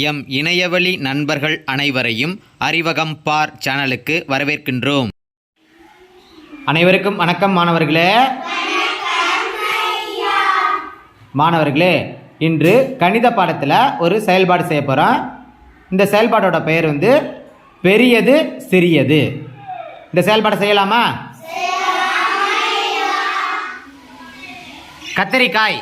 M இணையவழி நண்பர்கள் அனைவரையும் அறிவகம் பார் சேனலுக்கு வரவேற்கின்றோம். அனைவருக்கும் வணக்கம் மாணவர்களே. மாணவர்களே, இன்று கணித பாடத்தில் ஒரு செயல்பாடு செய்ய போகிறோம். இந்த செயல்பாடோட பெயர் பெரியது சிறியது. இந்த செயல்பாடை செய்யலாமா? கத்தரிக்காய்,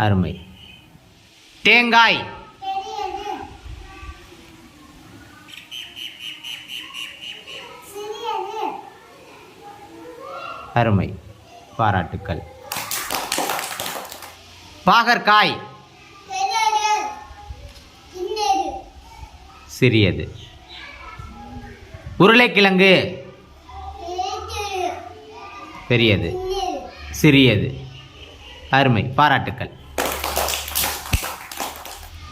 அருமை. தேங்காய், அருமை, பாராட்டுக்கள். பாகற்காய், சிறியது. உருளைக்கிழங்கு, பெரியது. சிறியது. அருமை, பாராட்டுக்கள்.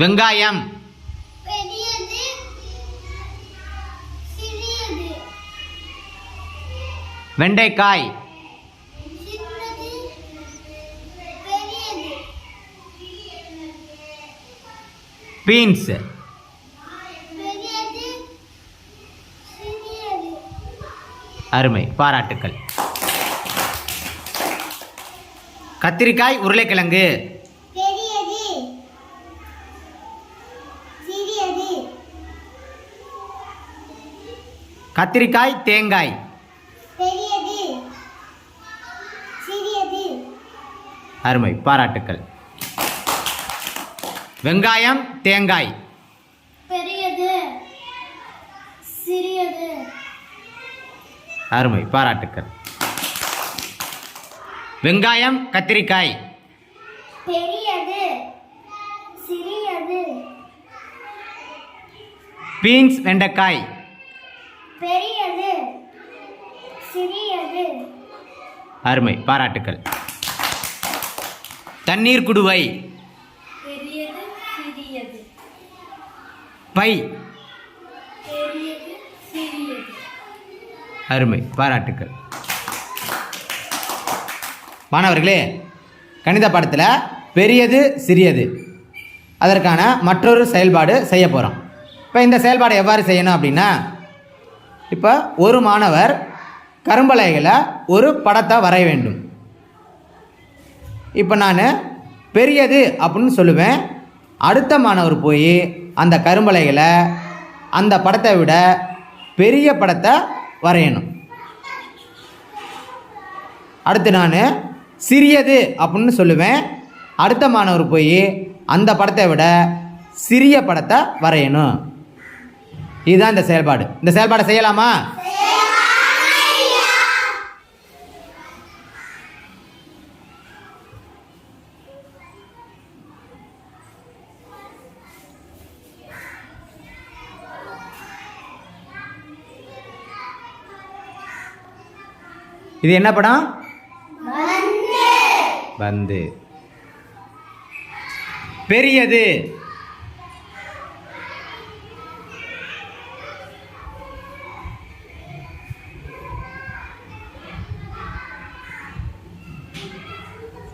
வெங்காயம், வெண்டைக்காய், பீன்ஸ், அருமை, பாராட்டுக்கள். கத்திரிக்காய், உருளைக்கிழங்கு, கத்திரிக்காய், தேங்காய், அருமை, பாராட்டுக்கள். வெங்காயம், தேங்காய், பெரியது சிறியது, அருமை, பாராட்டுக்கள். வெங்காயம், கத்திரிக்காய், பெரியது சிறியது, பீன்ஸ், வெண்டைக்காய், பெரியது சிறியது, அருமை, பாராட்டுக்கள். தண்ணீர் குடுவை, பெரியது சிறியது, பை, பெரியது சிறியது, அருமை, பாராட்டுக்கள். மாணவர்களே, கணித பாடத்தில் பெரியது சிறியது அதற்கான மற்றொரு செயல்பாடு செய்ய போகிறோம். இப்போ இந்த செயல்பாடு எவ்வாறு செய்யணும் அப்படின்னா, இப்போ ஒரு மாணவர் கரும்பலகையில் ஒரு படத்தை வரைய வேண்டும். இப்போ நான் பெரியது அப்படின்னு சொல்லுவேன். அடுத்த மாணவர் போய் அந்த கரும்பலகையில் அந்த படத்தை விட பெரிய படத்தை வரையணும். அடுத்து நான் சிறியது அப்படின்னு சொல்லுவேன். அடுத்த மாணவர் போய் அந்த படத்தை விட சிறிய படத்தை வரையணும். இதுதான் இந்த செயல்பாடு. இந்த செயல்பாடை செய்யலாமா? இது என்ன படம்? பந்து. பெரியது,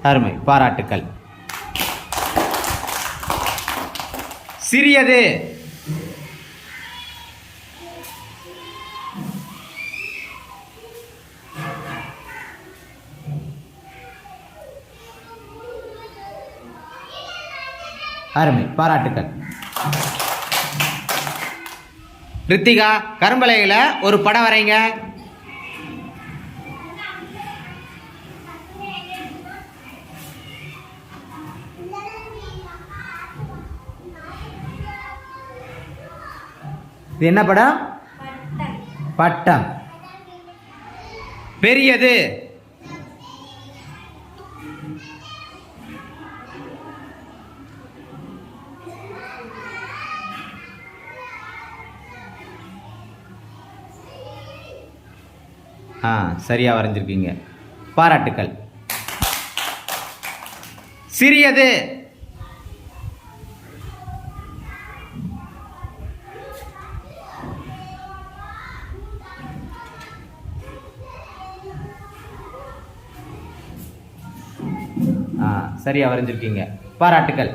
அருமை, பாராட்டுக்கள். சிறியது, அருமை, பாராட்டுக்கள். ரித்திகா, கரும்பலகையில் ஒரு படம் வரைங்க. இது என்ன படம்? பட்டம். பெரியது, சரியா வரைஞ்சிருக்கீங்க, பாராட்டுக்கள். சிறியது, சரியாக வரைஞ்சிருக்கீங்க, பாராட்டுக்கள்.